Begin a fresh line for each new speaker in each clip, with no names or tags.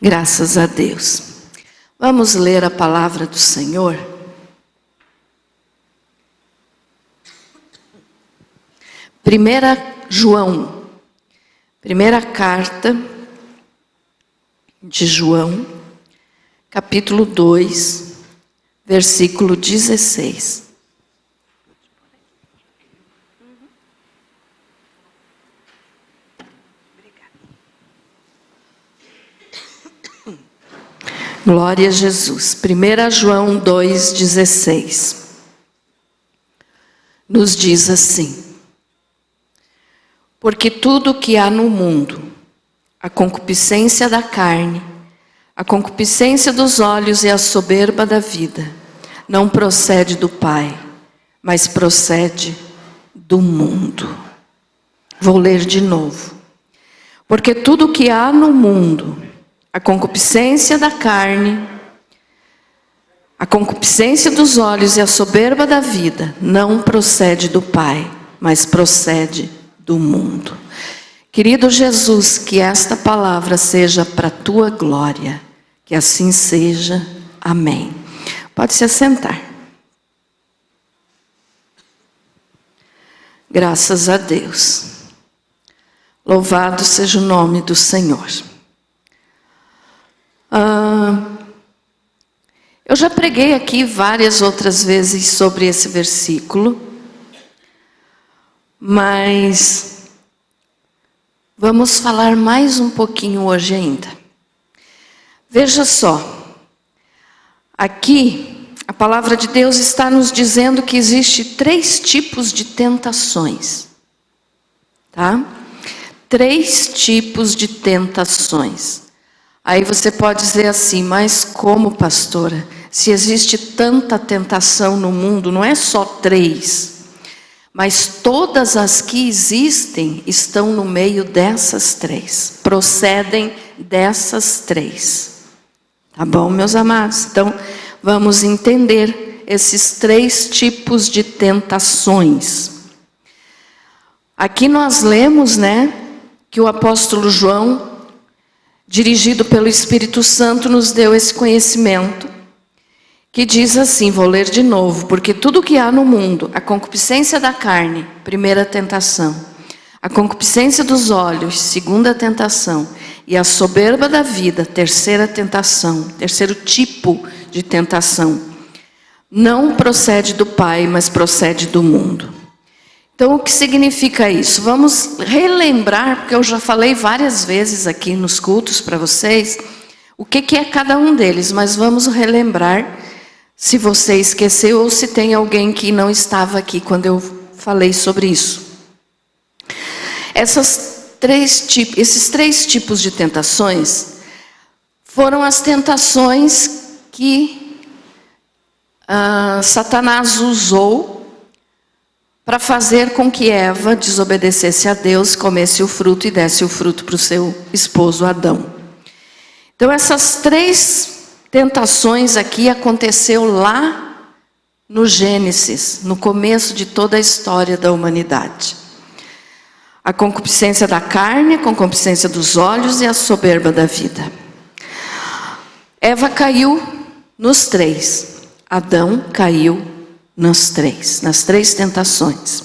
Graças a Deus. Vamos ler a palavra do Senhor. Primeira João, primeira carta de João, capítulo 2, versículo 16. Glória a Jesus. 1 João 2,16 nos diz assim: porque tudo que há no mundo, a concupiscência da carne, a concupiscência dos olhos e a soberba da vida, não procede do Pai, mas procede do mundo. Vou ler de novo. Porque tudo que há no mundo, a concupiscência da carne, a concupiscência dos olhos e a soberba da vida não procede do Pai, mas procede do mundo. Querido Jesus, que esta palavra seja para a tua glória, que assim seja. Amém. Pode se assentar. Graças a Deus. Louvado seja o nome do Senhor. Eu já preguei aqui várias outras vezes sobre esse versículo, mas vamos falar mais um pouquinho hoje ainda. Veja só, aqui a palavra de Deus está nos dizendo que existe 3 tipos de tentações, tá? 3 tipos de tentações. Aí você pode dizer assim, mas como, pastora? Se existe tanta tentação no mundo, não é só 3, mas todas as que existem estão no meio dessas 3, procedem dessas 3. Tá bom, meus amados? Então, vamos entender esses 3 tipos de tentações. Aqui nós lemos, que o apóstolo João, dirigido pelo Espírito Santo, nos deu esse conhecimento, que diz assim, vou ler de novo: porque tudo que há no mundo, a concupiscência da carne, primeira tentação, a concupiscência dos olhos, segunda tentação, e a soberba da vida, terceira tentação, terceiro tipo de tentação, não procede do Pai, mas procede do mundo. Então, o que significa isso? Vamos relembrar, porque eu já falei várias vezes aqui nos cultos para vocês, o que é cada um deles, mas vamos relembrar, se você esqueceu ou se tem alguém que não estava aqui quando eu falei sobre isso. Esses 3 tipos de tentações foram as tentações que Satanás usou para fazer com que Eva desobedecesse a Deus, comesse o fruto e desse o fruto para o seu esposo Adão. Então essas 3 tentações aqui aconteceu lá no Gênesis, no começo de toda a história da humanidade. A concupiscência da carne, a concupiscência dos olhos e a soberba da vida. Eva caiu nos 3. Adão caiu nas 3 tentações.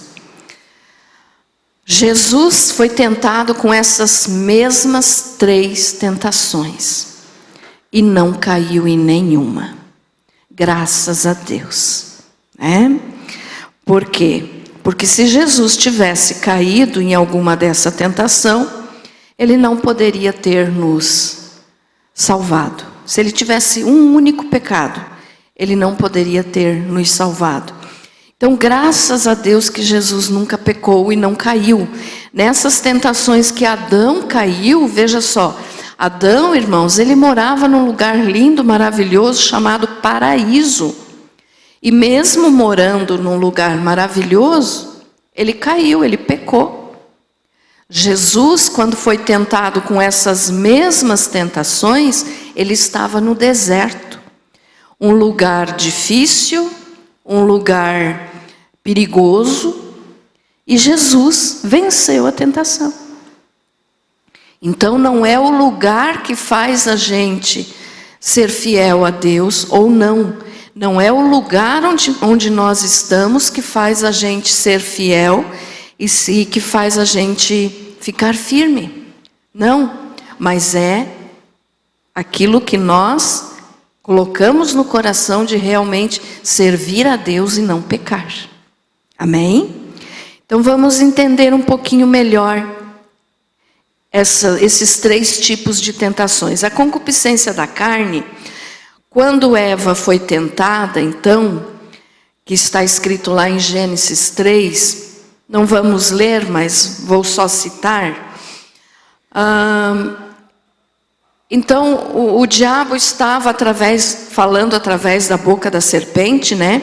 Jesus foi tentado com essas mesmas 3 tentações e não caiu em nenhuma. Graças a Deus. Por quê? Porque se Jesus tivesse caído em alguma dessa tentação, ele não poderia ter nos salvado. Se ele tivesse um único pecado, ele não poderia ter nos salvado. Então, graças a Deus que Jesus nunca pecou e não caiu. Nessas tentações que Adão caiu, veja só. Adão, irmãos, ele morava num lugar lindo, maravilhoso, chamado paraíso. E mesmo morando num lugar maravilhoso, ele caiu, ele pecou. Jesus, quando foi tentado com essas mesmas tentações, ele estava no deserto. Um lugar difícil, um lugar perigoso, e Jesus venceu a tentação. Então não é o lugar que faz a gente ser fiel a Deus ou não. Não é o lugar onde nós estamos que faz a gente ser fiel e que faz a gente ficar firme. Não, mas é aquilo que nós colocamos no coração de realmente servir a Deus e não pecar. Amém? Então vamos entender um pouquinho melhor esses 3 tipos de tentações. A concupiscência da carne, quando Eva foi tentada, então, que está escrito lá em Gênesis 3, não vamos ler, mas vou só citar. Então, o diabo estava falando através da boca da serpente, né?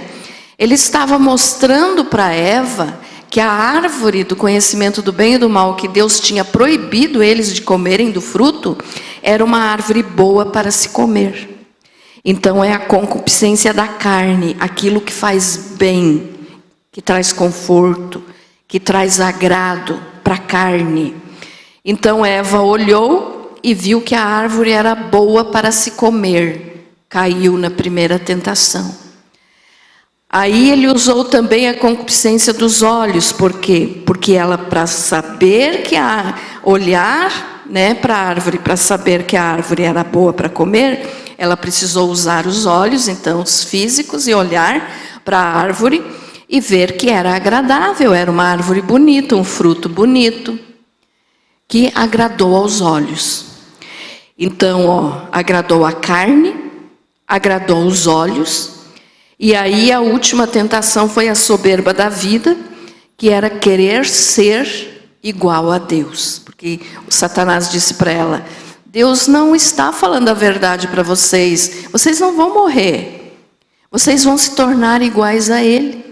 Ele estava mostrando para Eva que a árvore do conhecimento do bem e do mal, que Deus tinha proibido eles de comerem do fruto, era uma árvore boa para se comer. Então é a concupiscência da carne, aquilo que faz bem, que traz conforto, que traz agrado para a carne. Então Eva olhou e viu que a árvore era boa para se comer. Caiu na primeira tentação. Aí ele usou também a concupiscência dos olhos. Por quê? Porque ela, para saber olhar, né, para a árvore, para saber que a árvore era boa para comer, ela precisou usar os olhos, então, os físicos, e olhar para a árvore e ver que era agradável, era uma árvore bonita, um fruto bonito, que agradou aos olhos. Então, agradou a carne, agradou os olhos, e aí a última tentação foi a soberba da vida, que era querer ser igual a Deus. Porque o Satanás disse para ela: Deus não está falando a verdade para vocês. Vocês não vão morrer. Vocês vão se tornar iguais a Ele.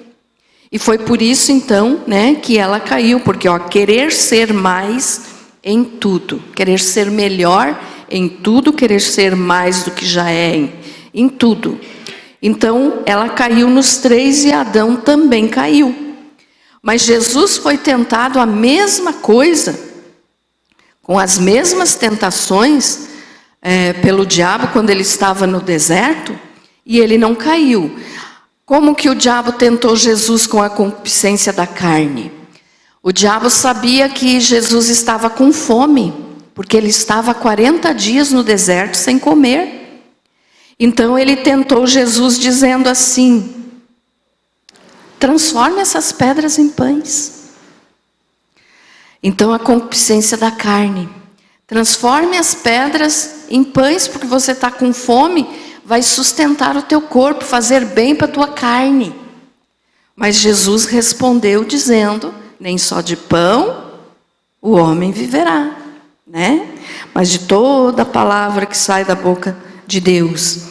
E foi por isso, então, né, que ela caiu. Porque, querer ser mais em tudo. Querer ser melhor em tudo. Querer ser mais do que já é em tudo. Então, ela caiu nos 3 e Adão também caiu. Mas Jesus foi tentado a mesma coisa, com as mesmas tentações pelo diabo quando ele estava no deserto, e ele não caiu. Como que o diabo tentou Jesus com a concupiscência da carne? O diabo sabia que Jesus estava com fome, porque ele estava 40 dias no deserto sem comer. Então ele tentou Jesus dizendo assim: transforme essas pedras em pães. Então a concupiscência da carne. Transforme as pedras em pães, porque você está com fome, vai sustentar o teu corpo, fazer bem para a tua carne. Mas Jesus respondeu dizendo: nem só de pão o homem viverá, né? Mas de toda a palavra que sai da boca de Deus.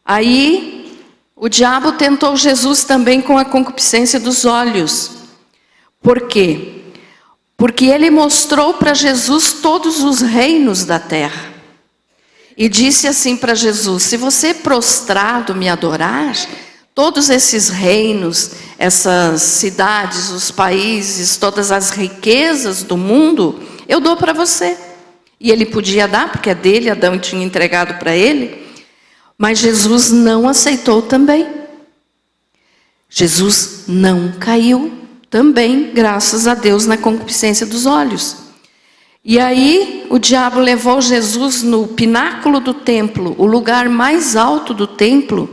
Aí o diabo tentou Jesus também com a concupiscência dos olhos. Por quê? Porque ele mostrou para Jesus todos os reinos da terra. E disse assim para Jesus: se você prostrado me adorar, todos esses reinos, essas cidades, os países, todas as riquezas do mundo, eu dou para você. E ele podia dar, porque é dele, Adão tinha entregado para ele. Mas Jesus não aceitou também. Jesus não caiu também, graças a Deus, na concupiscência dos olhos. E aí o diabo levou Jesus no pináculo do templo, o lugar mais alto do templo,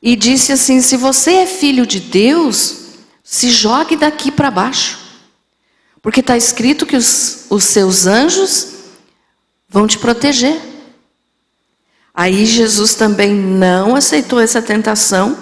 e disse assim: se você é filho de Deus, se jogue daqui para baixo. Porque está escrito que os seus anjos vão te proteger. Aí Jesus também não aceitou essa tentação.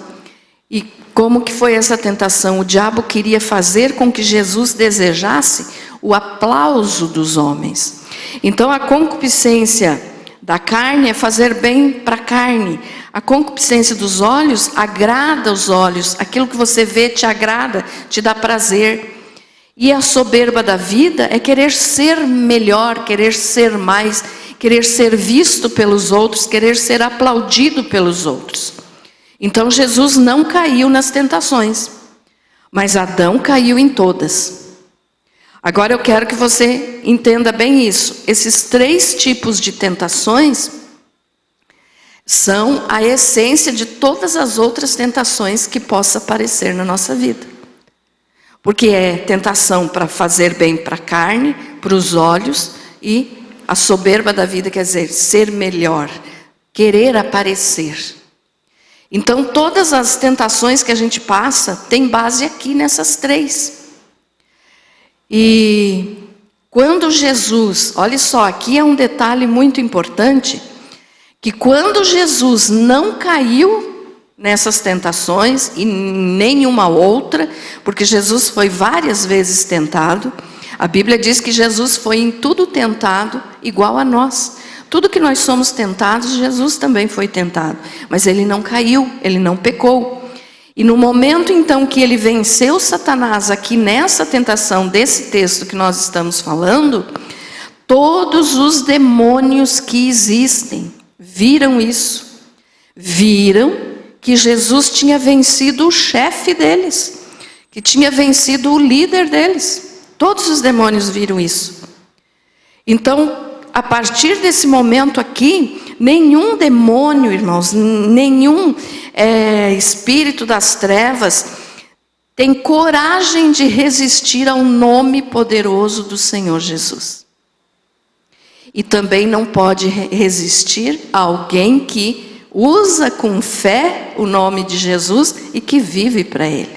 E como que foi essa tentação? O diabo queria fazer com que Jesus desejasse o aplauso dos homens. Então a concupiscência da carne é fazer bem para a carne. A concupiscência dos olhos agrada os olhos. Aquilo que você vê te agrada, te dá prazer. E a soberba da vida é querer ser melhor, querer ser mais, querer ser visto pelos outros, querer ser aplaudido pelos outros. Então Jesus não caiu nas tentações, mas Adão caiu em todas. Agora eu quero que você entenda bem isso. Esses 3 tipos de tentações são a essência de todas as outras tentações que possa aparecer na nossa vida. Porque é tentação para fazer bem para a carne, para os olhos, e a soberba da vida, quer dizer, ser melhor, querer aparecer. Então todas as tentações que a gente passa tem base aqui nessas 3. E quando Jesus, olha só, aqui é um detalhe muito importante, que quando Jesus não caiu nessas tentações e nenhuma outra, porque Jesus foi várias vezes tentado, a Bíblia diz que Jesus foi em tudo tentado igual a nós. Tudo que nós somos tentados, Jesus também foi tentado, mas ele não caiu, ele não pecou. E no momento então que ele venceu Satanás aqui nessa tentação desse texto que nós estamos falando, todos os demônios que existem viram isso. Viram que Jesus tinha vencido o chefe deles, que tinha vencido o líder deles. Todos os demônios viram isso. Então, a partir desse momento aqui, nenhum demônio, irmãos, nenhum espírito das trevas tem coragem de resistir ao nome poderoso do Senhor Jesus. E também não pode resistir a alguém que usa com fé o nome de Jesus e que vive para Ele.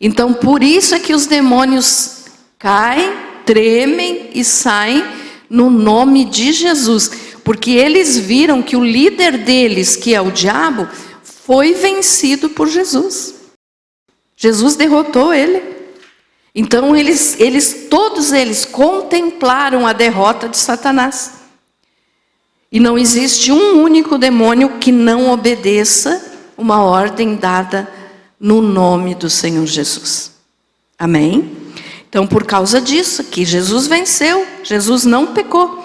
Então, por isso é que os demônios caem, tremem e saem no nome de Jesus. Porque eles viram que o líder deles, que é o diabo, foi vencido por Jesus. Jesus derrotou ele. Então todos eles contemplaram a derrota de Satanás. E não existe um único demônio que não obedeça uma ordem dada no nome do Senhor Jesus. Amém? Então, por causa disso, que Jesus venceu, Jesus não pecou.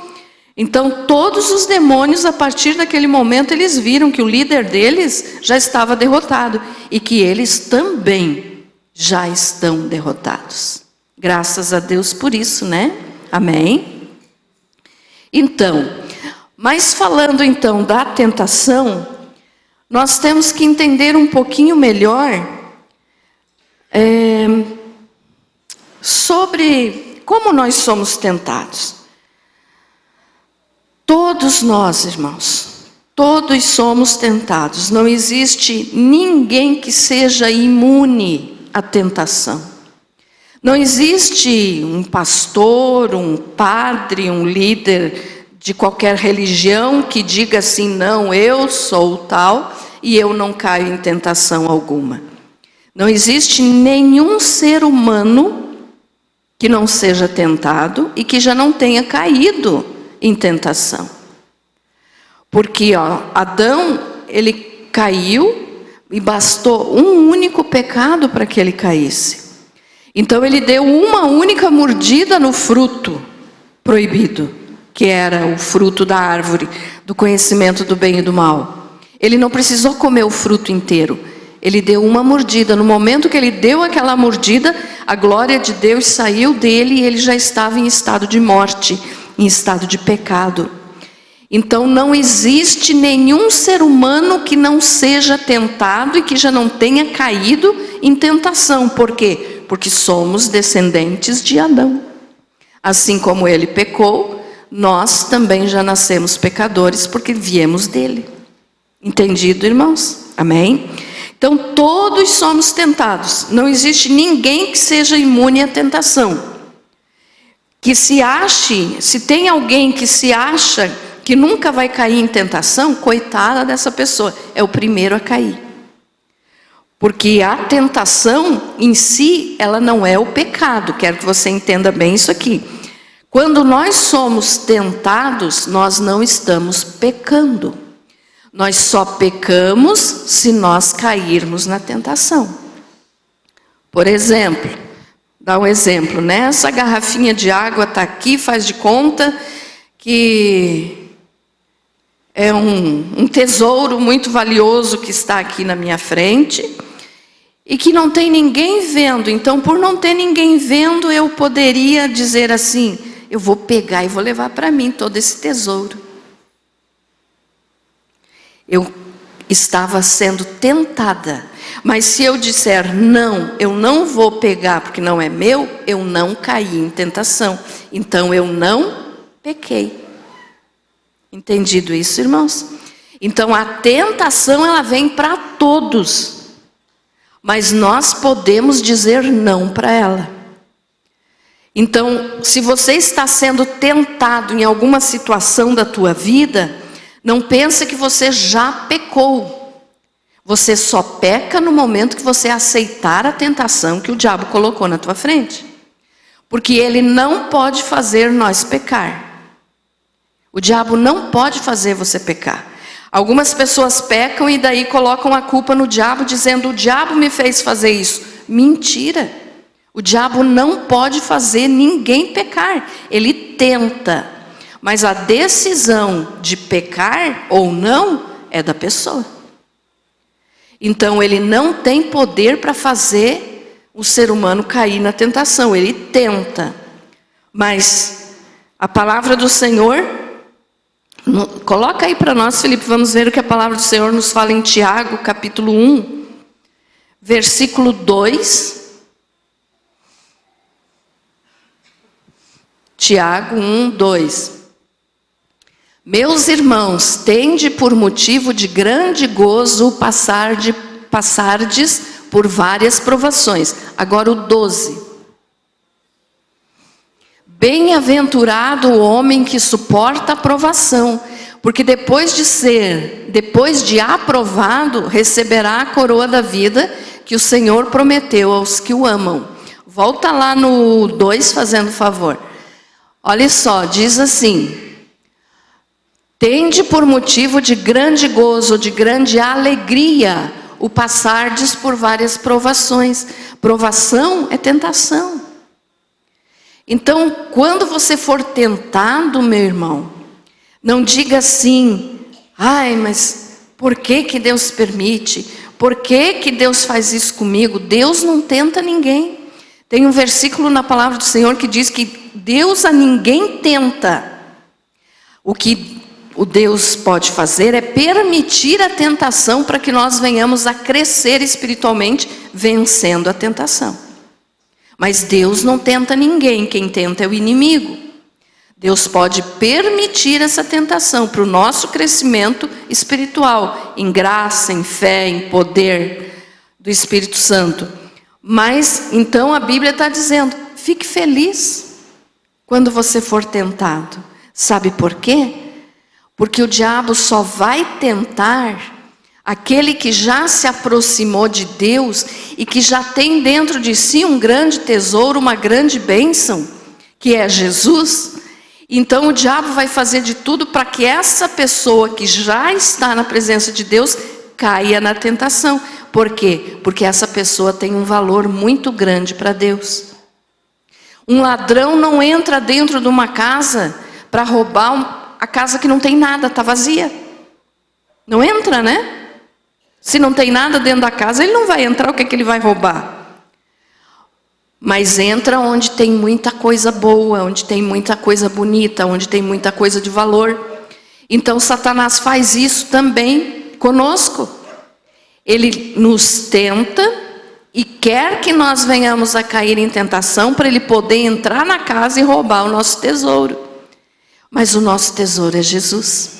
Então, todos os demônios, a partir daquele momento, eles viram que o líder deles já estava derrotado. E que eles também já estão derrotados. Graças a Deus por isso, né? Amém? Então, mas falando então da tentação, nós temos que entender um pouquinho melhor sobre como nós somos tentados. Todos nós, irmãos, todos somos tentados. Não existe ninguém que seja imune à tentação. Não existe um pastor, um padre, um líder de qualquer religião que diga assim, não, eu sou tal e eu não caio em tentação alguma. Não existe nenhum ser humano que não seja tentado e que já não tenha caído em tentação. Porque Adão, ele caiu e bastou um único pecado para que ele caísse. Então ele deu uma única mordida no fruto proibido, que era o fruto da árvore do conhecimento do bem e do mal. Ele não precisou comer o fruto inteiro. Ele deu uma mordida. No momento que ele deu aquela mordida, a glória de Deus saiu dele e ele já estava em estado de morte, em estado de pecado. Então não existe nenhum ser humano que não seja tentado e que já não tenha caído em tentação. Por quê? Porque somos descendentes de Adão. Assim como ele pecou, nós também já nascemos pecadores porque viemos dele. Entendido, irmãos? Amém? Então todos somos tentados. Não existe ninguém que seja imune à tentação. Que se tem alguém que se acha que nunca vai cair em tentação, coitada dessa pessoa, é o primeiro a cair. Porque a tentação em si, ela não é o pecado. Quero que você entenda bem isso aqui. Quando nós somos tentados, nós não estamos pecando. Nós só pecamos se nós cairmos na tentação. Por exemplo, dá um exemplo, né? Essa garrafinha de água está aqui, faz de conta que é um tesouro muito valioso que está aqui na minha frente. e que não tem ninguém vendo. Então, por não ter ninguém vendo, eu poderia dizer assim: eu vou pegar e vou levar para mim todo esse tesouro. Eu estava sendo tentada. Mas se eu disser não, eu não vou pegar porque não é meu, eu não caí em tentação. Então eu não pequei. Entendido isso, irmãos? Então a tentação, ela vem para todos. Mas nós podemos dizer não para ela. Então, se você está sendo tentado em alguma situação da tua vida, não pense que você já pecou. Você só peca no momento que você aceitar a tentação que o diabo colocou na tua frente. Porque ele não pode fazer nós pecar. O diabo não pode fazer você pecar. Algumas pessoas pecam e daí colocam a culpa no diabo, dizendo: o diabo me fez fazer isso. Mentira. O diabo não pode fazer ninguém pecar. Ele tenta. Mas a decisão de pecar ou não é da pessoa. Então ele não tem poder para fazer o ser humano cair na tentação. Ele tenta. Mas a palavra do Senhor, coloca aí para nós, Felipe, vamos ver o que a palavra do Senhor nos fala em Tiago, capítulo 1, versículo 2. Tiago 1, 2. Meus irmãos, tende por motivo de grande gozo passardes por várias provações. Agora o 12. Bem-aventurado o homem que suporta a provação, porque depois de aprovado, receberá a coroa da vida que o Senhor prometeu aos que o amam. Volta lá no 2, fazendo favor. Olha só, diz assim: tende por motivo de grande gozo, de grande alegria, o passardes por várias provações. Provação é tentação. Então, quando você for tentado, meu irmão, não diga assim: ai, mas por que que Deus permite? Por que que Deus faz isso comigo? Deus não tenta ninguém. Tem um versículo na palavra do Senhor que diz que Deus a ninguém tenta. O que o Deus pode fazer é permitir a tentação para que nós venhamos a crescer espiritualmente, vencendo a tentação. Mas Deus não tenta ninguém, quem tenta é o inimigo. Deus pode permitir essa tentação para o nosso crescimento espiritual, em graça, em fé, em poder do Espírito Santo. Mas, então a Bíblia está dizendo: fique feliz quando você for tentado. Sabe por quê? Porque o diabo só vai tentar aquele que já se aproximou de Deus e que já tem dentro de si um grande tesouro, uma grande bênção, que é Jesus. Então o diabo vai fazer de tudo para que essa pessoa que já está na presença de Deus caia na tentação. Por quê? Porque essa pessoa tem um valor muito grande para Deus. Um ladrão não entra dentro de uma casa para roubar a casa que não tem nada, está vazia. Não entra, né? Se não tem nada dentro da casa, ele não vai entrar, o que é que ele vai roubar? Mas entra onde tem muita coisa boa, onde tem muita coisa bonita, onde tem muita coisa de valor. Então Satanás faz isso também conosco. Ele nos tenta e quer que nós venhamos a cair em tentação para ele poder entrar na casa e roubar o nosso tesouro. Mas o nosso tesouro é Jesus.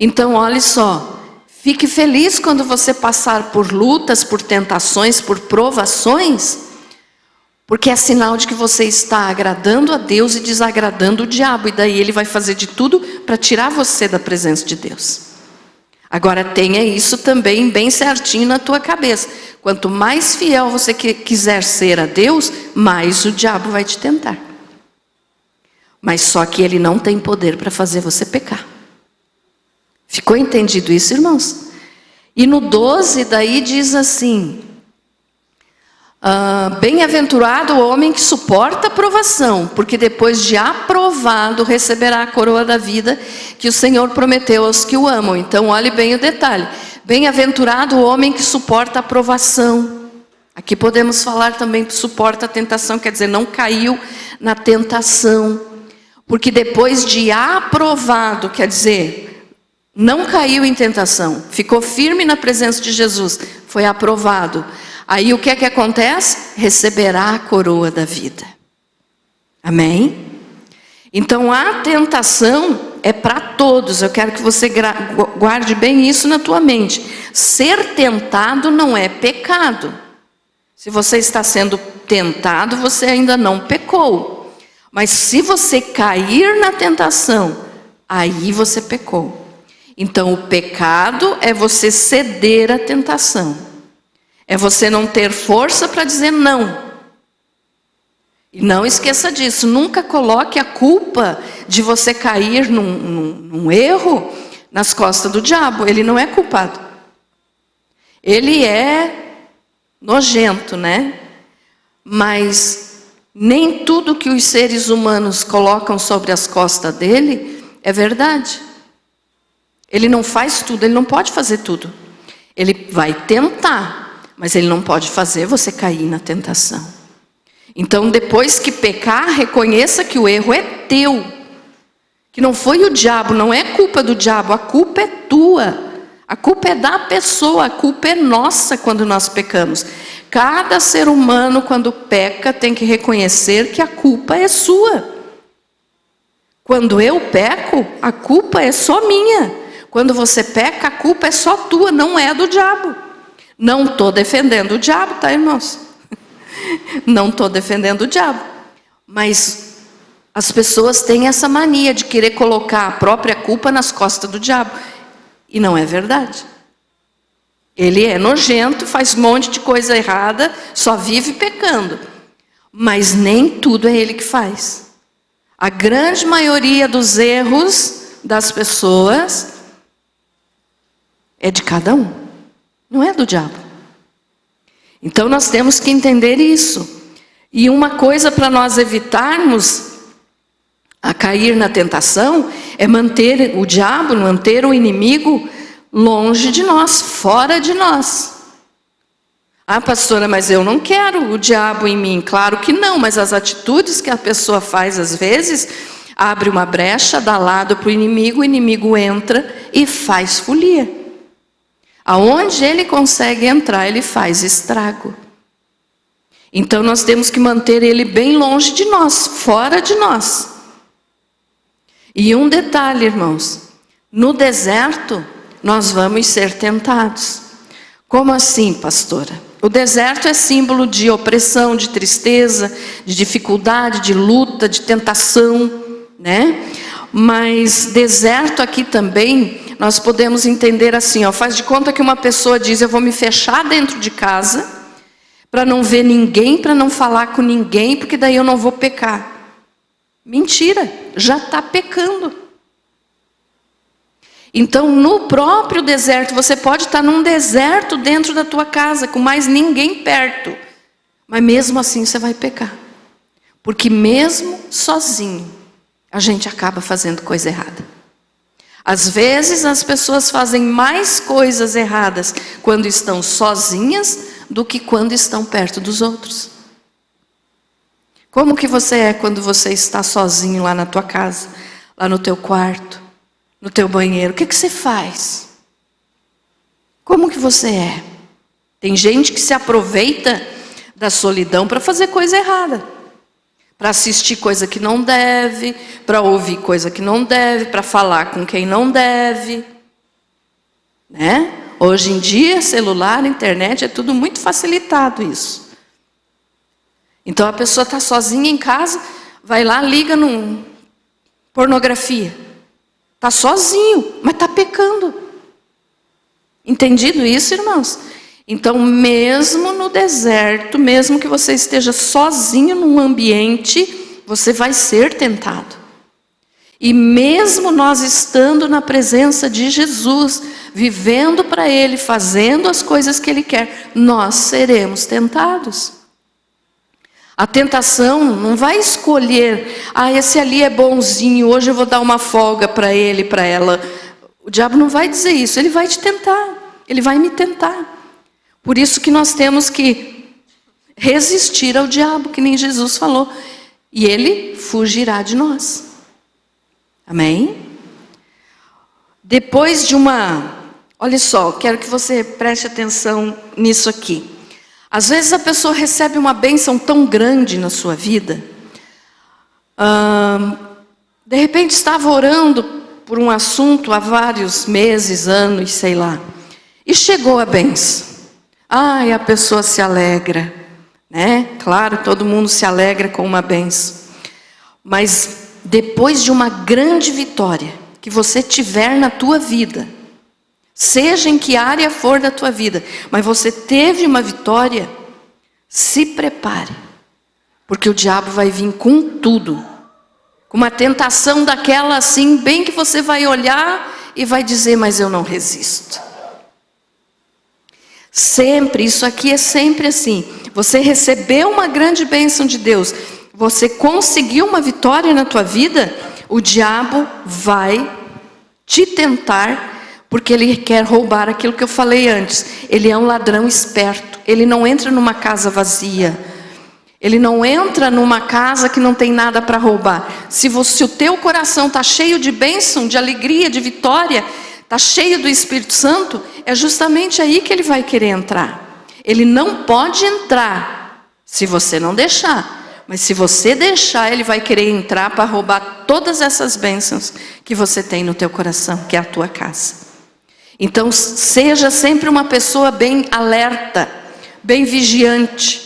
Então olhe só, fique feliz quando você passar por lutas, por tentações, por provações, porque é sinal de que você está agradando a Deus e desagradando o diabo, e daí ele vai fazer de tudo para tirar você da presença de Deus. Agora tenha isso também bem certinho na tua cabeça. Quanto mais fiel você quiser ser a Deus, mais o diabo vai te tentar. Mas só que ele não tem poder para fazer você pecar. Ficou entendido isso, irmãos? E no 12 daí diz assim: bem-aventurado o homem que suporta a provação, porque depois de aprovado receberá a coroa da vida que o Senhor prometeu aos que o amam. Então olhe bem o detalhe: Bem-aventurado o homem que suporta a provação. Aqui podemos falar também que suporta a tentação, quer dizer, não caiu na tentação. Porque depois de aprovado, quer dizer, não caiu em tentação, ficou firme na presença de Jesus, foi aprovado. Aí o que é que acontece? Receberá a coroa da vida. Amém? Então a tentação é para todos. Eu quero que você guarde bem isso na tua mente. Ser tentado não é pecado. Se você está sendo tentado, você ainda não pecou. Mas se você cair na tentação, aí você pecou. Então o pecado é você ceder à tentação. É você não ter força para dizer não. E não esqueça disso, nunca coloque a culpa de você cair num erro nas costas do diabo. Ele não é culpado. Ele é nojento, né? Mas nem tudo que os seres humanos colocam sobre as costas dele é verdade. Ele não faz tudo, ele não pode fazer tudo. Ele vai tentar, mas ele não pode fazer você cair na tentação. Então, depois que pecar, reconheça que o erro é teu. Que não foi o diabo, não é culpa do diabo, a culpa é tua. A culpa é da pessoa, a culpa é nossa quando nós pecamos. Cada ser humano, quando peca, tem que reconhecer que a culpa é sua. Quando eu peco, a culpa é só minha. Quando você peca, a culpa é só tua, não é do diabo. Não estou defendendo o diabo, tá, irmãos? Não estou defendendo o diabo, mas as pessoas têm essa mania de querer colocar a própria culpa nas costas do diabo, e não é verdade. Ele é nojento, faz um monte de coisa errada, só vive pecando, mas nem tudo é ele que faz. A grande maioria dos erros das pessoas é de cada um, não é do diabo. Então nós temos que entender isso. E uma coisa para nós evitarmos a cair na tentação é manter o diabo, manter o inimigo longe de nós, fora de nós. Ah, pastora, mas eu não quero o diabo em mim. Claro que não, mas as atitudes que a pessoa faz às vezes abre uma brecha, dá lado para o inimigo entra e faz folia. Aonde ele consegue entrar, ele faz estrago. Então nós temos que manter ele bem longe de nós, fora de nós. E um detalhe, irmãos, no deserto nós vamos ser tentados. Como assim, pastora? O deserto é símbolo de opressão, de tristeza, de dificuldade, de luta, de tentação, né? Mas deserto aqui também, nós podemos entender assim, ó, faz de conta que uma pessoa diz, eu vou me fechar dentro de casa, para não ver ninguém, para não falar com ninguém, porque daí eu não vou pecar. Mentira, já está pecando. Então, no próprio deserto, você pode estar num deserto dentro da tua casa, com mais ninguém perto, mas mesmo assim você vai pecar. Porque mesmo sozinho, a gente acaba fazendo coisa errada. Às vezes as pessoas fazem mais coisas erradas quando estão sozinhas do que quando estão perto dos outros. Como que você é quando você está sozinho lá na tua casa, lá no teu quarto, no teu banheiro? O que você faz? Como que você é? Tem gente que se aproveita da solidão para fazer coisa errada. Para assistir coisa que não deve, para ouvir coisa que não deve, para falar com quem não deve. Né? Hoje em dia, celular, internet, é tudo muito facilitado isso. Então a pessoa está sozinha em casa, vai lá, liga no pornografia. Está sozinho, mas está pecando. Entendido isso, irmãos? Então, mesmo no deserto, mesmo que você esteja sozinho num ambiente, você vai ser tentado. E mesmo nós estando na presença de Jesus, vivendo para Ele, fazendo as coisas que Ele quer, nós seremos tentados. A tentação não vai escolher, esse ali é bonzinho, hoje eu vou dar uma folga para ele, para ela. O diabo não vai dizer isso, ele vai te tentar. ele vai me tentar. Por isso que nós temos que resistir ao diabo, que nem Jesus falou. E ele fugirá de nós. Amém? Depois de olha só, quero que você preste atenção nisso aqui. Às vezes a pessoa recebe uma bênção tão grande na sua vida. De repente estava orando por um assunto há vários meses, anos, sei lá. E chegou a bênção. E a pessoa se alegra, né? Claro, todo mundo se alegra com uma bênção. Mas depois de uma grande vitória que você tiver na tua vida, seja em que área for da tua vida, mas você teve uma vitória, se prepare. Porque o diabo vai vir com tudo. Com uma tentação daquela assim, bem que você vai olhar e vai dizer, mas eu não resisto. Sempre, isso aqui é sempre assim. Você recebeu uma grande bênção de Deus, você conseguiu uma vitória na tua vida, o diabo vai te tentar, porque ele quer roubar aquilo que eu falei antes. Ele é um ladrão esperto, ele não entra numa casa vazia, ele não entra numa casa que não tem nada para roubar. Se o teu coração está cheio de bênção, de alegria, de vitória, está cheio do Espírito Santo, é justamente aí que ele vai querer entrar. Ele não pode entrar se você não deixar. Mas se você deixar, ele vai querer entrar para roubar todas essas bênçãos que você tem no teu coração, que é a tua casa. Então, seja sempre uma pessoa bem alerta, bem vigilante,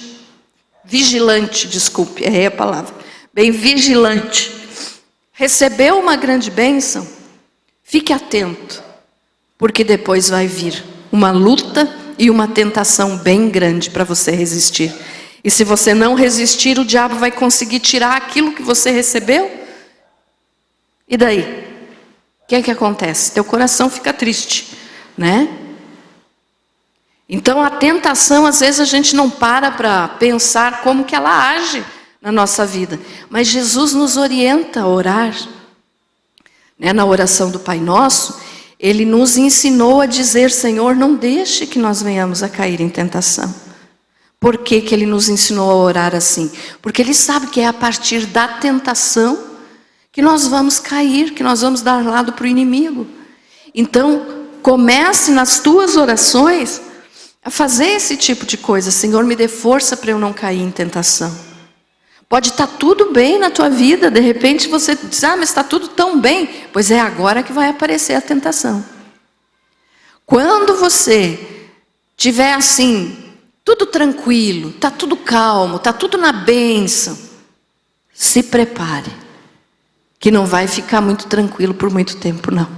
desculpe, errei a palavra. Bem vigilante. Recebeu uma grande bênção? Fique atento, porque depois vai vir uma luta e uma tentação bem grande para você resistir. E se você não resistir, o diabo vai conseguir tirar aquilo que você recebeu. E daí? O que é que acontece? Teu coração fica triste, né? Então a tentação, às vezes a gente não para pensar como que ela age na nossa vida. Mas Jesus nos orienta a orar. Né? Na oração do Pai Nosso, Ele nos ensinou a dizer, Senhor, não deixe que nós venhamos a cair em tentação. Por que que Ele nos ensinou a orar assim? Porque Ele sabe que é a partir da tentação que nós vamos cair, que nós vamos dar lado para o inimigo. Então, comece nas tuas orações a fazer esse tipo de coisa. Senhor, me dê força para eu não cair em tentação. Pode estar tudo bem na tua vida, de repente você diz, mas está tudo tão bem. Pois é agora que vai aparecer a tentação. Quando você tiver assim, tudo tranquilo, está tudo calmo, está tudo na bênção, se prepare, que não vai ficar muito tranquilo por muito tempo, não.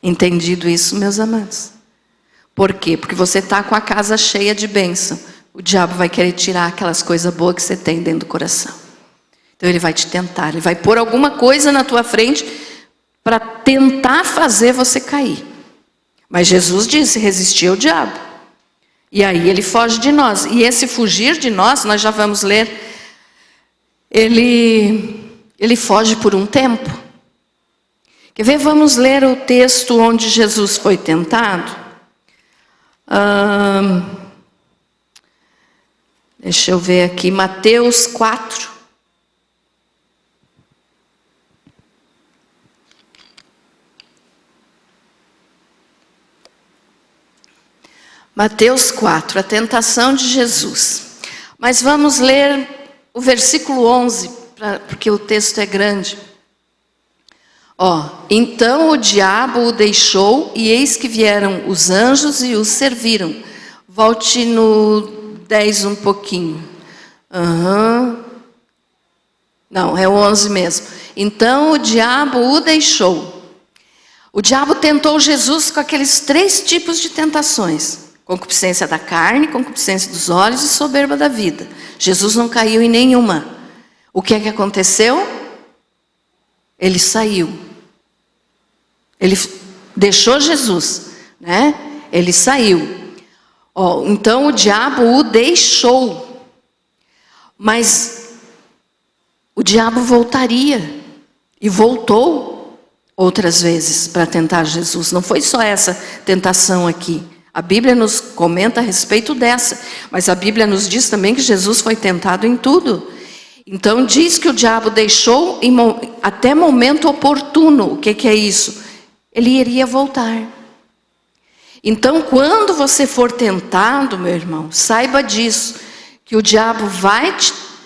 Entendido isso, meus amados? Por quê? Porque você está com a casa cheia de bênção. O diabo vai querer tirar aquelas coisas boas que você tem dentro do coração. Então ele vai te tentar, ele vai pôr alguma coisa na tua frente para tentar fazer você cair. Mas Jesus disse, resistir ao diabo. E aí ele foge de nós. E esse fugir de nós já vamos ler, ele foge por um tempo. Quer ver? Vamos ler o texto onde Jesus foi tentado. Deixa eu ver aqui, Mateus 4. Mateus 4, a tentação de Jesus. Mas vamos ler o versículo 11, porque o texto é grande. Então o diabo o deixou, e eis que vieram os anjos e os serviram. Volte no 10 um pouquinho. Não, é o 11 mesmo. Então o diabo o deixou. O diabo tentou Jesus com aqueles 3 tipos de tentações. Concupiscência da carne, concupiscência dos olhos e soberba da vida. Jesus não caiu em nenhuma. O que é que aconteceu? Ele saiu. Ele deixou Jesus, né? Ele saiu. Então o diabo o deixou. Mas o diabo voltaria. E voltou outras vezes para tentar Jesus. Não foi só essa tentação aqui. A Bíblia nos comenta a respeito dessa, mas a Bíblia nos diz também que Jesus foi tentado em tudo. Então diz que o diabo deixou até momento oportuno. O que é isso? Ele iria voltar. Então quando você for tentado, meu irmão, saiba disso, que o diabo vai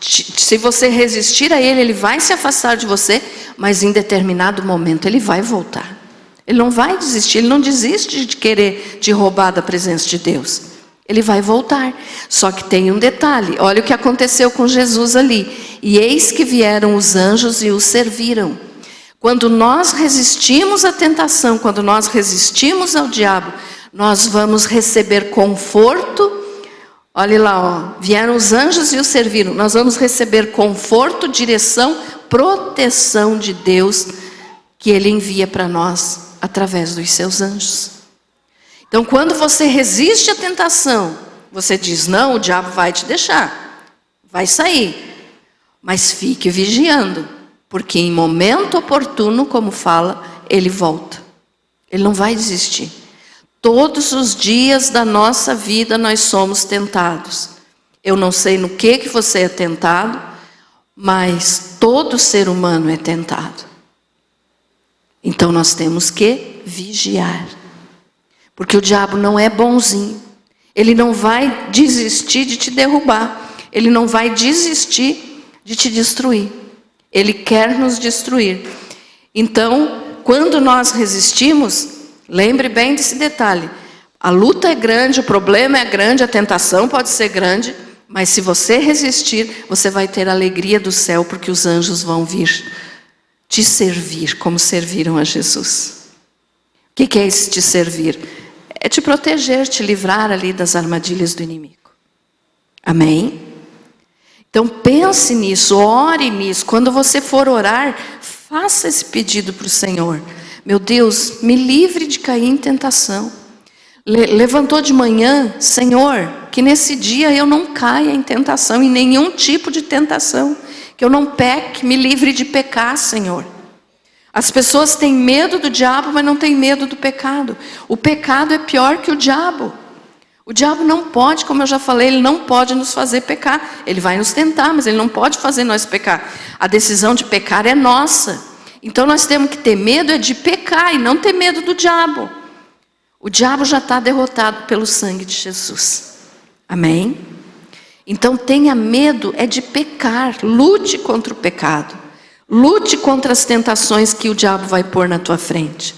se você resistir a ele, ele vai se afastar de você, mas em determinado momento ele vai voltar. Ele não vai desistir, ele não desiste de querer te roubar da presença de Deus. Ele vai voltar. Só que tem um detalhe, olha o que aconteceu com Jesus ali. E eis que vieram os anjos e o serviram. Quando nós resistimos à tentação, quando nós resistimos ao diabo, nós vamos receber conforto. Olha lá, ó, vieram os anjos e o serviram. Nós vamos receber conforto, direção, proteção de Deus, que Ele envia para nós através dos seus anjos. Então quando você resiste à tentação, você diz, não, o diabo vai te deixar, vai sair. Mas fique vigiando, porque em momento oportuno, como fala, ele volta. Ele não vai desistir. Todos os dias da nossa vida nós somos tentados. Eu não sei no que você é tentado, mas todo ser humano é tentado. Então nós temos que vigiar. Porque o diabo não é bonzinho. Ele não vai desistir de te derrubar. Ele não vai desistir de te destruir. Ele quer nos destruir. Então, quando nós resistimos, lembre bem desse detalhe. A luta é grande, o problema é grande, a tentação pode ser grande, mas se você resistir, você vai ter a alegria do céu, porque os anjos vão vir te servir como serviram a Jesus. O que é esse te servir? É te proteger, te livrar ali das armadilhas do inimigo. Amém? Então pense nisso, ore nisso. Quando você for orar, faça esse pedido para o Senhor. Meu Deus, me livre de cair em tentação. Levantou de manhã, Senhor, que nesse dia eu não caia em tentação, em nenhum tipo de tentação. Que eu não peque, me livre de pecar, Senhor. As pessoas têm medo do diabo, mas não têm medo do pecado. O pecado é pior que o diabo. O diabo não pode, como eu já falei, ele não pode nos fazer pecar. Ele vai nos tentar, mas ele não pode fazer nós pecar. A decisão de pecar é nossa. Então nós temos que ter medo de pecar e não ter medo do diabo. O diabo já está derrotado pelo sangue de Jesus. Amém? Então tenha medo de pecar. Lute contra o pecado. Lute contra as tentações que o diabo vai pôr na tua frente.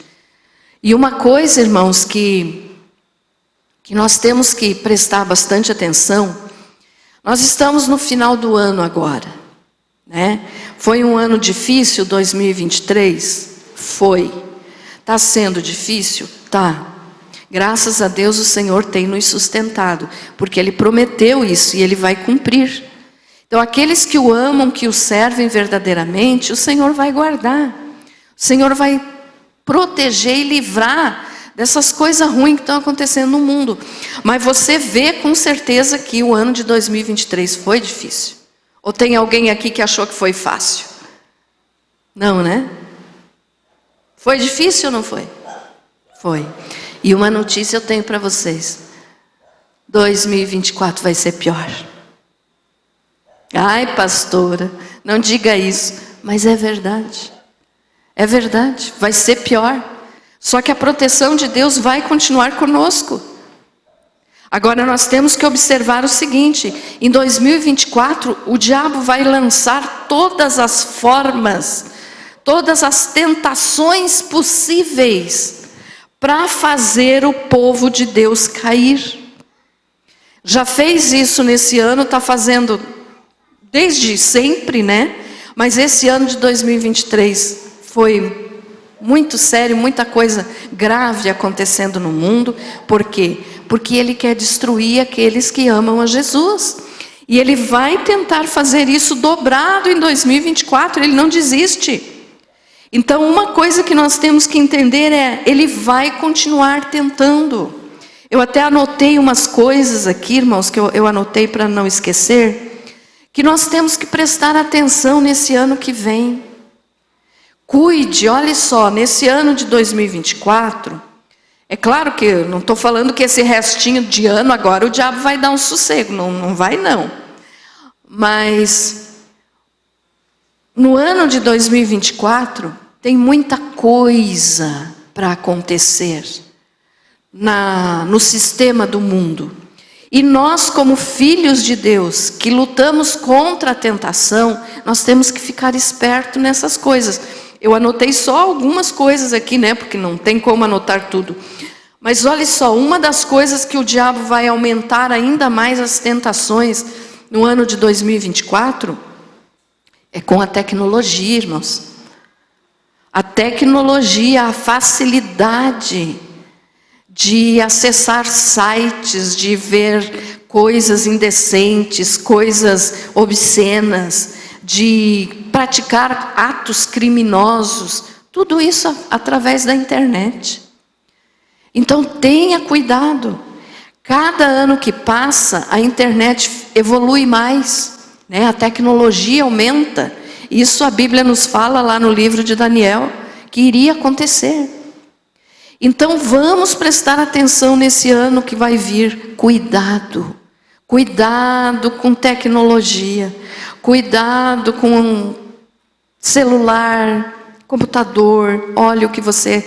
E uma coisa, irmãos, que nós temos que prestar bastante atenção. Nós estamos no final do ano agora, né? Foi um ano difícil, 2023? Foi. Está sendo difícil? Tá. Graças a Deus o Senhor tem nos sustentado, porque Ele prometeu isso e Ele vai cumprir. Então aqueles que o amam, que o servem verdadeiramente, o Senhor vai guardar. O Senhor vai proteger e livrar dessas coisas ruins que estão acontecendo no mundo. Mas você vê com certeza que o ano de 2023 foi difícil. Ou tem alguém aqui que achou que foi fácil? Não, né? Foi difícil ou não foi? Foi. E uma notícia eu tenho para vocês. 2024 vai ser pior. Ai, pastora, não diga isso. Mas é verdade. É verdade, vai ser pior. Só que a proteção de Deus vai continuar conosco. Agora nós temos que observar o seguinte: em 2024 o diabo vai lançar todas as formas, todas as tentações possíveis para fazer o povo de Deus cair. Já fez isso nesse ano, está fazendo desde sempre, né? Mas esse ano de 2023 foi muito sério, muita coisa grave acontecendo no mundo. Por quê? Porque ele quer destruir aqueles que amam a Jesus. E ele vai tentar fazer isso dobrado em 2024, ele não desiste. Então uma coisa que nós temos que entender é, ele vai continuar tentando. Eu até anotei umas coisas aqui, irmãos, que eu anotei para não esquecer, que nós temos que prestar atenção nesse ano que vem. Cuide, olha só, nesse ano de 2024, é claro que eu não estou falando que esse restinho de ano agora o diabo vai dar um sossego, não vai não. Mas no ano de 2024 tem muita coisa para acontecer no sistema do mundo. E nós, como filhos de Deus, que lutamos contra a tentação, nós temos que ficar esperto nessas coisas. Eu anotei só algumas coisas aqui, né? Porque não tem como anotar tudo. Mas olha só, uma das coisas que o diabo vai aumentar ainda mais as tentações no ano de 2024 é com a tecnologia, irmãos. A tecnologia, a facilidade de acessar sites, de ver coisas indecentes, coisas obscenas, de praticar atos criminosos, tudo isso através da internet. Então tenha cuidado. Cada ano que passa, a internet evolui mais, né? A tecnologia aumenta. Isso a Bíblia nos fala lá no livro de Daniel, que iria acontecer. Então vamos prestar atenção nesse ano que vai vir. Cuidado. Cuidado com tecnologia. Cuidado com celular, computador. Olha o que você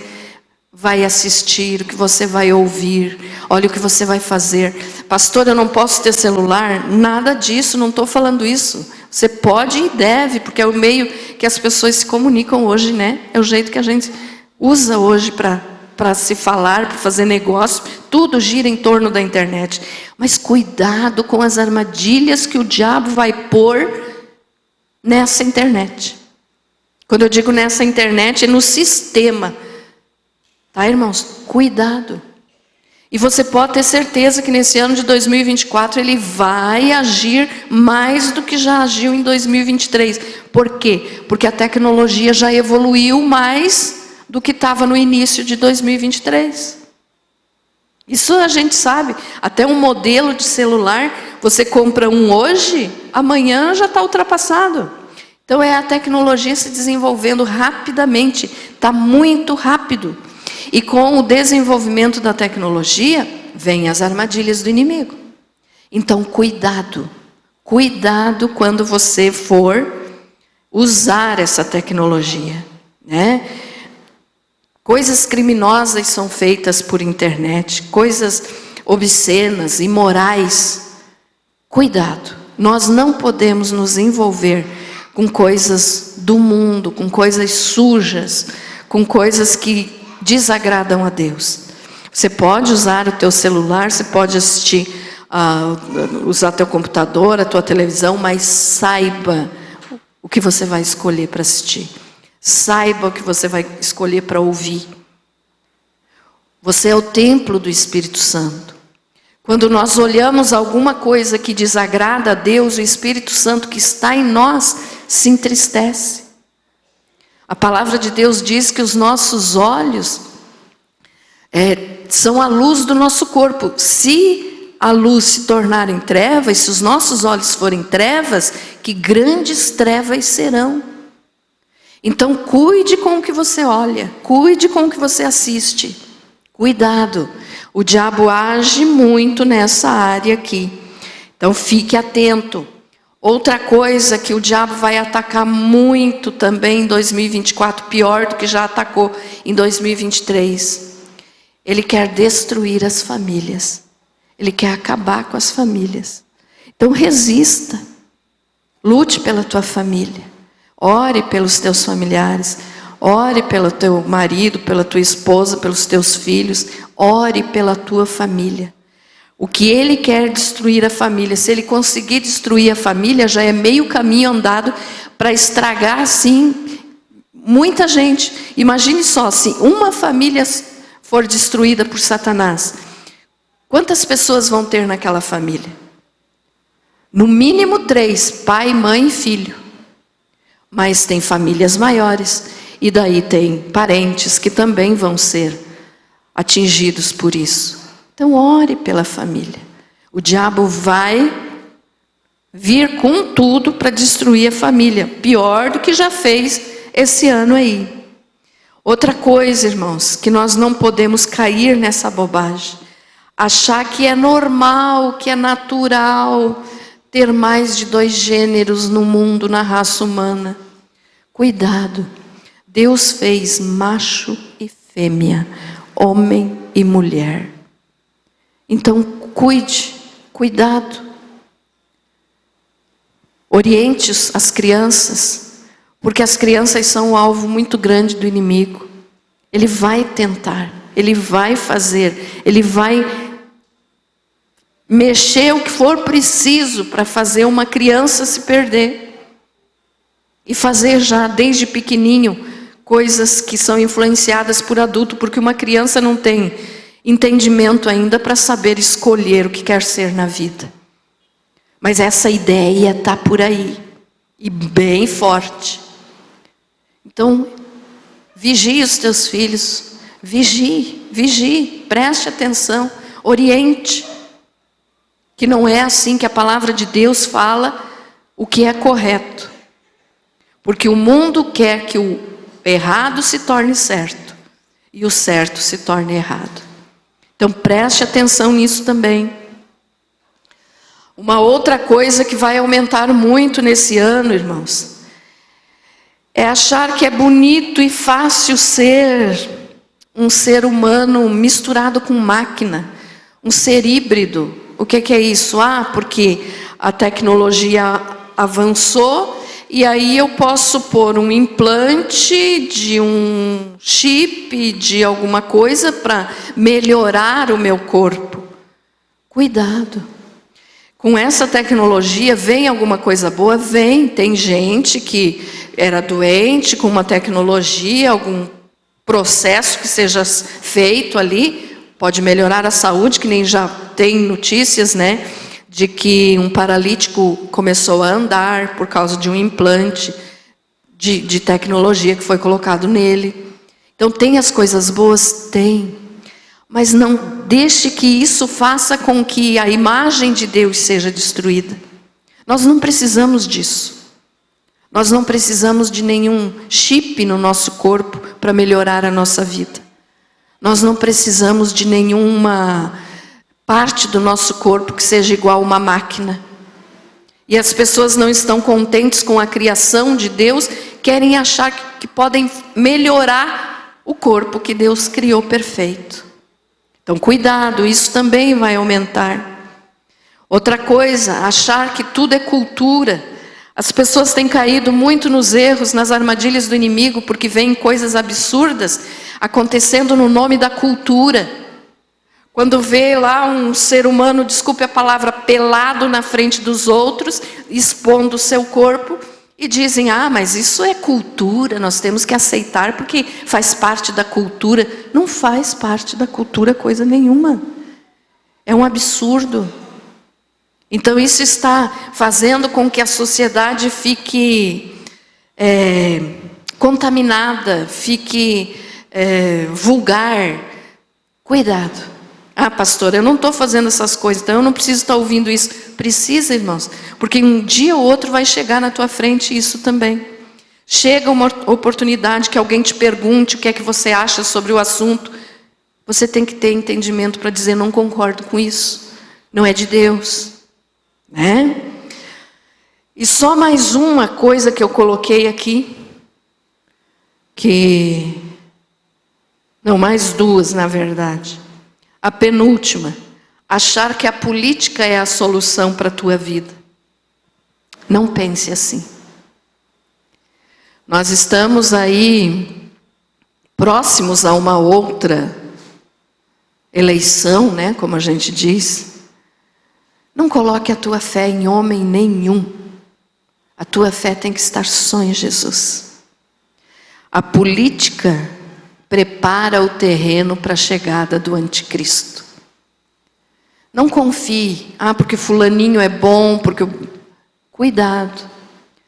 vai assistir, o que você vai ouvir. Olha o que você vai fazer. Pastor, eu não posso ter celular? Nada disso, não estou falando isso. Você pode e deve, porque é o meio que as pessoas se comunicam hoje, né? É o jeito que a gente usa hoje para se falar, para fazer negócio. Tudo gira em torno da internet. Mas cuidado com as armadilhas que o diabo vai pôr nessa internet. Quando eu digo nessa internet, é no sistema. Tá, irmãos? Cuidado. E você pode ter certeza que nesse ano de 2024 ele vai agir mais do que já agiu em 2023. Por quê? Porque a tecnologia já evoluiu mais do que estava no início de 2023. Isso a gente sabe. Até um modelo de celular, você compra um hoje, amanhã já está ultrapassado. Então é a tecnologia se desenvolvendo rapidamente. Está muito rápido. E com o desenvolvimento da tecnologia, vêm as armadilhas do inimigo. Então cuidado. Cuidado quando você for usar essa tecnologia, né? Coisas criminosas são feitas por internet, coisas obscenas, imorais. Cuidado, nós não podemos nos envolver com coisas do mundo, com coisas sujas, com coisas que desagradam a Deus. Você pode usar o teu celular, você pode assistir, usar teu computador, a tua televisão, mas saiba o que você vai escolher para assistir. Saiba o que você vai escolher para ouvir. Você é o templo do Espírito Santo. Quando nós olhamos alguma coisa que desagrada a Deus, o Espírito Santo que está em nós se entristece. A palavra de Deus diz que os nossos olhos são a luz do nosso corpo. Se a luz se tornar em trevas, se os nossos olhos forem trevas, que grandes trevas serão. Então cuide com o que você olha, cuide com o que você assiste. Cuidado, o diabo age muito nessa área aqui. Então fique atento. Outra coisa que o diabo vai atacar muito também em 2024, pior do que já atacou em 2023. Ele quer destruir as famílias. Ele quer acabar com as famílias. Então resista. Lute pela tua família. Ore pelos teus familiares, ore pelo teu marido, pela tua esposa, pelos teus filhos, ore pela tua família. O que ele quer destruir a família, se ele conseguir destruir a família, já é meio caminho andado para estragar assim muita gente. Imagine só, se uma família for destruída por Satanás, quantas pessoas vão ter naquela família? No mínimo 3, pai, mãe e filho. Mas tem famílias maiores, e daí tem parentes que também vão ser atingidos por isso. Então ore pela família. O diabo vai vir com tudo para destruir a família, pior do que já fez esse ano aí. Outra coisa, irmãos, que nós não podemos cair nessa bobagem. Achar que é normal, que é natural ter mais de 2 gêneros no mundo, na raça humana. Cuidado. Deus fez macho e fêmea, homem e mulher. Então, cuidado. Oriente as crianças, porque as crianças são um alvo muito grande do inimigo. Ele vai tentar, ele vai fazer, ele vai mexer o que for preciso para fazer uma criança se perder. E fazer já desde pequenininho coisas que são influenciadas por adulto, porque uma criança não tem entendimento ainda para saber escolher o que quer ser na vida. Mas essa ideia está por aí, e bem forte. Então, vigie os teus filhos, vigie, preste atenção, oriente. Que não é assim que a palavra de Deus fala o que é correto. Porque o mundo quer que o errado se torne certo e o certo se torne errado. Então preste atenção nisso também. Uma outra coisa que vai aumentar muito nesse ano, irmãos, é achar que é bonito e fácil ser um ser humano misturado com máquina, um ser híbrido. O que é isso? Porque a tecnologia avançou e aí eu posso pôr um implante de um chip, de alguma coisa para melhorar o meu corpo. Cuidado. Com essa tecnologia vem alguma coisa boa? Vem. Tem gente que era doente com uma tecnologia, algum processo que seja feito ali, pode melhorar a saúde, que nem já tem notícias, né? De que um paralítico começou a andar por causa de um implante de tecnologia que foi colocado nele. Então tem as coisas boas? Tem. Mas não deixe que isso faça com que a imagem de Deus seja destruída. Nós não precisamos disso. Nós não precisamos de nenhum chip no nosso corpo para melhorar a nossa vida. Nós não precisamos de nenhuma parte do nosso corpo que seja igual a uma máquina. E as pessoas não estão contentes com a criação de Deus, querem achar que podem melhorar o corpo que Deus criou perfeito. Então cuidado, isso também vai aumentar. Outra coisa, achar que tudo é cultura. As pessoas têm caído muito nos erros, nas armadilhas do inimigo, porque veem coisas absurdas acontecendo no nome da cultura. Quando vê lá um ser humano, desculpe a palavra, pelado na frente dos outros, expondo o seu corpo, e dizem, mas isso é cultura, nós temos que aceitar porque faz parte da cultura. Não faz parte da cultura coisa nenhuma. É um absurdo. Então isso está fazendo com que a sociedade fique contaminada, fique vulgar. Cuidado. Pastor, eu não estou fazendo essas coisas, então eu não preciso estar ouvindo isso. Precisa, irmãos, porque um dia ou outro vai chegar na tua frente isso também. Chega uma oportunidade que alguém te pergunte o que é que você acha sobre o assunto. Você tem que ter entendimento para dizer, não concordo com isso. Não é de Deus. Né? E só mais uma coisa que eu coloquei aqui. Não, mais duas, na verdade. A penúltima, achar que a política é a solução para a tua vida. Não pense assim. Nós estamos aí próximos a uma outra eleição, né, como a gente diz. Não coloque a tua fé em homem nenhum. A tua fé tem que estar só em Jesus. A política prepara o terreno para a chegada do anticristo. Não confie, porque fulaninho é bom, porque... Cuidado,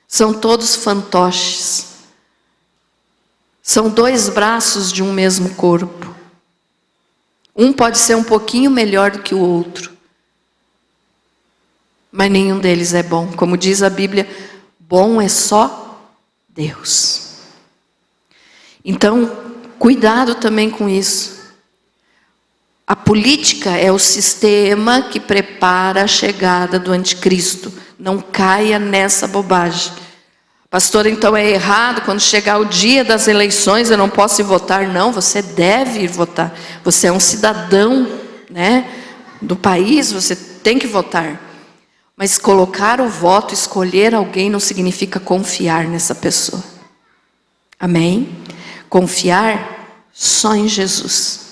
são todos fantoches. São 2 braços de um mesmo corpo. Um pode ser um pouquinho melhor do que o outro, mas nenhum deles é bom. Como diz a Bíblia, bom é só Deus. Então, cuidado também com isso. A política é o sistema que prepara a chegada do anticristo. Não caia nessa bobagem. Pastor, então é errado quando chegar o dia das eleições eu não posso ir votar? Não, você deve ir votar. Você é um cidadão, né, do país, você tem que votar. Mas colocar o voto, escolher alguém não significa confiar nessa pessoa. Amém? Confiar só em Jesus.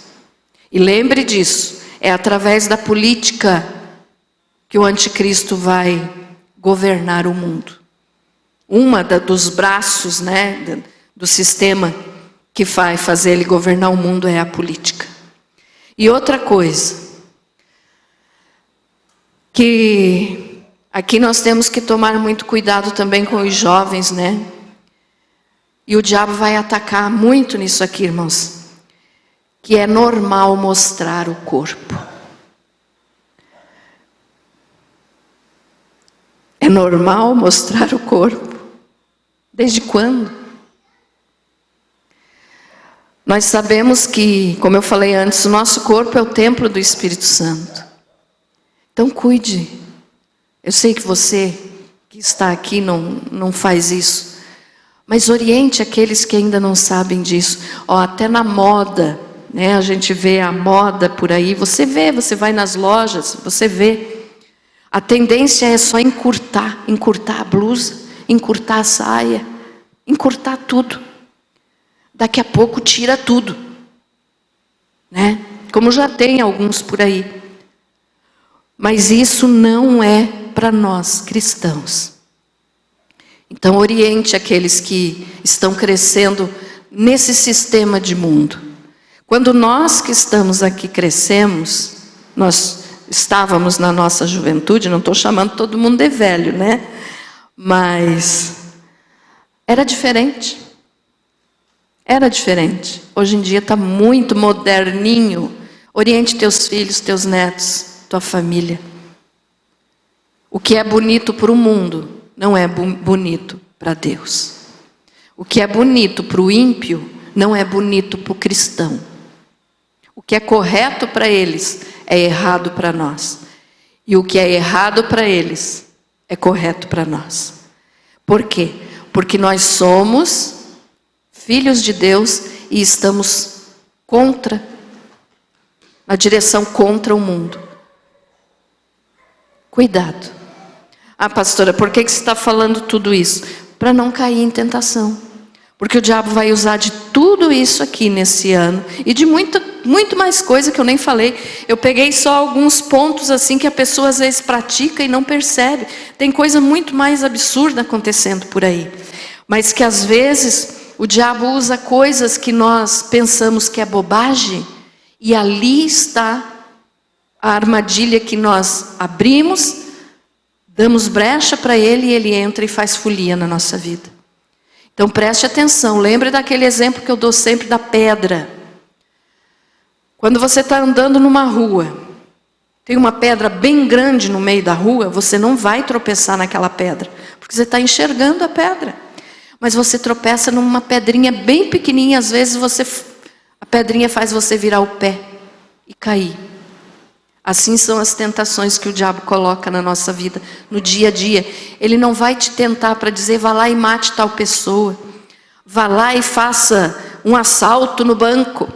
E lembre disso, é através da política que o anticristo vai governar o mundo. Dos braços, né, do sistema que vai fazer ele governar o mundo é a política. E outra coisa, que aqui nós temos que tomar muito cuidado também com os jovens, né? E o diabo vai atacar muito nisso aqui, irmãos. Que é normal mostrar o corpo. É normal mostrar o corpo. Desde quando? Nós sabemos que, como eu falei antes, o nosso corpo é o templo do Espírito Santo. Então cuide. Eu sei que você que está aqui não faz isso. Mas oriente aqueles que ainda não sabem disso. Até na moda, né? A gente vê a moda por aí. Você vai nas lojas, você vê. A tendência é só encurtar a blusa, encurtar a saia, encurtar tudo. Daqui a pouco tira tudo, né? Como já tem alguns por aí. Mas isso não é para nós cristãos. Então oriente aqueles que estão crescendo nesse sistema de mundo. Quando nós que estamos aqui crescemos, nós estávamos na nossa juventude, não estou chamando todo mundo de velho, né? Mas era diferente. Era diferente. Hoje em dia está muito moderninho. Oriente teus filhos, teus netos, tua família. O que é bonito para o mundo não é bonito para Deus. O que é bonito para o ímpio não é bonito para o cristão. O que é correto para eles é errado para nós. E o que é errado para eles é correto para nós. Por quê? Porque nós somos filhos de Deus e estamos na direção contra o mundo. Cuidado. Pastora, por que você está falando tudo isso? Para não cair em tentação. Porque o diabo vai usar de tudo isso aqui nesse ano. E de muito mais coisa que eu nem falei. Eu peguei só alguns pontos assim que a pessoa às vezes pratica e não percebe. Tem coisa muito mais absurda acontecendo por aí. Mas que às vezes o diabo usa coisas que nós pensamos que é bobagem. E ali está a armadilha que nós abrimos, damos brecha para ele e ele entra e faz folia na nossa vida. Então preste atenção, lembre daquele exemplo que eu dou sempre da pedra. Quando você está andando numa rua, tem uma pedra bem grande no meio da rua, você não vai tropeçar naquela pedra, porque você está enxergando a pedra. Mas você tropeça numa pedrinha bem pequenininha, às vezes a pedrinha faz você virar o pé e cair. Assim são as tentações que o diabo coloca na nossa vida, no dia a dia. Ele não vai te tentar para dizer, vá lá e mate tal pessoa. Vá lá e faça um assalto no banco.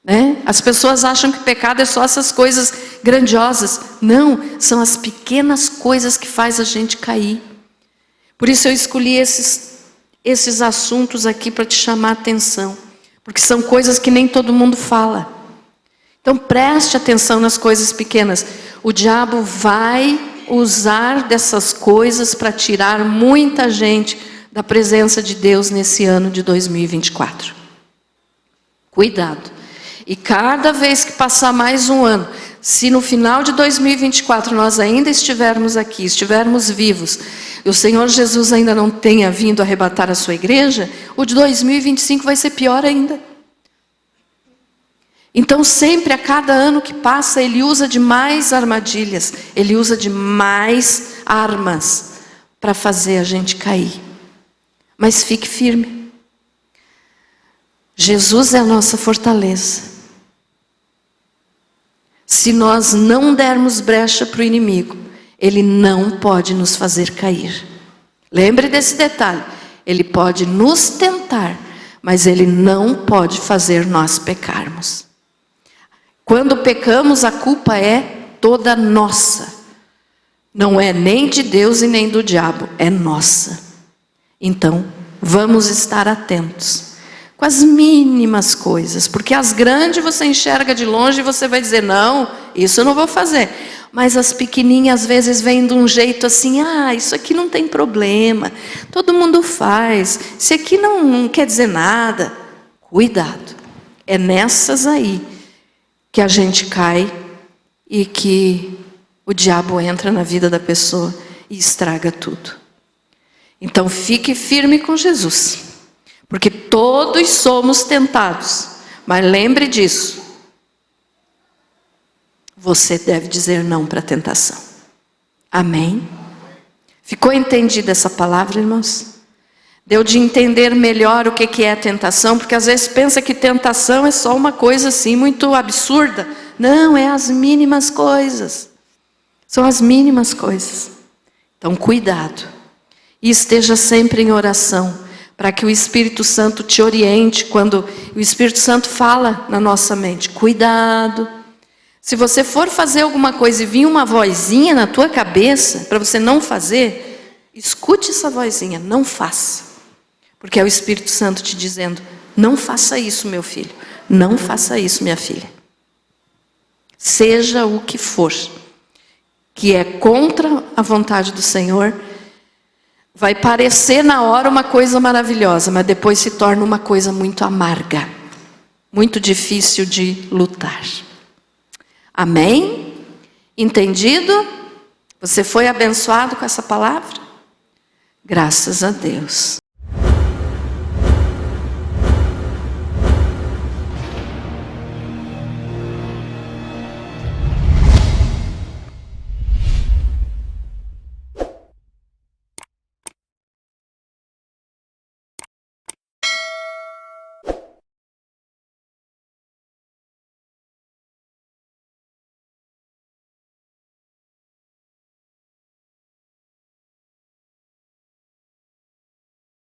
Né? As pessoas acham que pecado é só essas coisas grandiosas. Não, são as pequenas coisas que faz a gente cair. Por isso eu escolhi esses assuntos aqui para te chamar a atenção. Porque são coisas que nem todo mundo fala. Então preste atenção nas coisas pequenas. O diabo vai usar dessas coisas para tirar muita gente da presença de Deus nesse ano de 2024. Cuidado. E cada vez que passar mais um ano, se no final de 2024 nós ainda estivermos aqui, estivermos vivos, e o Senhor Jesus ainda não tenha vindo arrebatar a sua igreja, o de 2025 vai ser pior ainda. Então sempre a cada ano que passa ele usa de mais armadilhas, ele usa de mais armas para fazer a gente cair. Mas fique firme. Jesus é a nossa fortaleza. Se nós não dermos brecha para o inimigo, ele não pode nos fazer cair. Lembre desse detalhe. Ele pode nos tentar, mas ele não pode fazer nós pecarmos. Quando pecamos, a culpa é toda nossa. Não é nem de Deus e nem do diabo, é nossa. Então, vamos estar atentos com as mínimas coisas, porque as grandes você enxerga de longe e você vai dizer, não, isso eu não vou fazer. Mas as pequenininhas às vezes vêm de um jeito assim, isso aqui não tem problema, todo mundo faz, isso aqui não quer dizer nada. Cuidado, é nessas aí que a gente cai e que o diabo entra na vida da pessoa e estraga tudo. Então fique firme com Jesus, porque todos somos tentados, mas lembre disso. Você deve dizer não para a tentação. Amém? Ficou entendida essa palavra, irmãos? Deu de entender melhor o que é a tentação, porque às vezes pensa que tentação é só uma coisa assim muito absurda. Não, é as mínimas coisas. São as mínimas coisas. Então cuidado. E esteja sempre em oração, para que o Espírito Santo te oriente quando o Espírito Santo fala na nossa mente. Cuidado. Se você for fazer alguma coisa e vir uma vozinha na tua cabeça, para você não fazer, escute essa vozinha, não faça. Porque é o Espírito Santo te dizendo, não faça isso, meu filho. Não faça isso, minha filha. Seja o que for, que é contra a vontade do Senhor, vai parecer na hora uma coisa maravilhosa, mas depois se torna uma coisa muito amarga, muito difícil de lutar. Amém? Entendido? Você foi abençoado com essa palavra? Graças a Deus.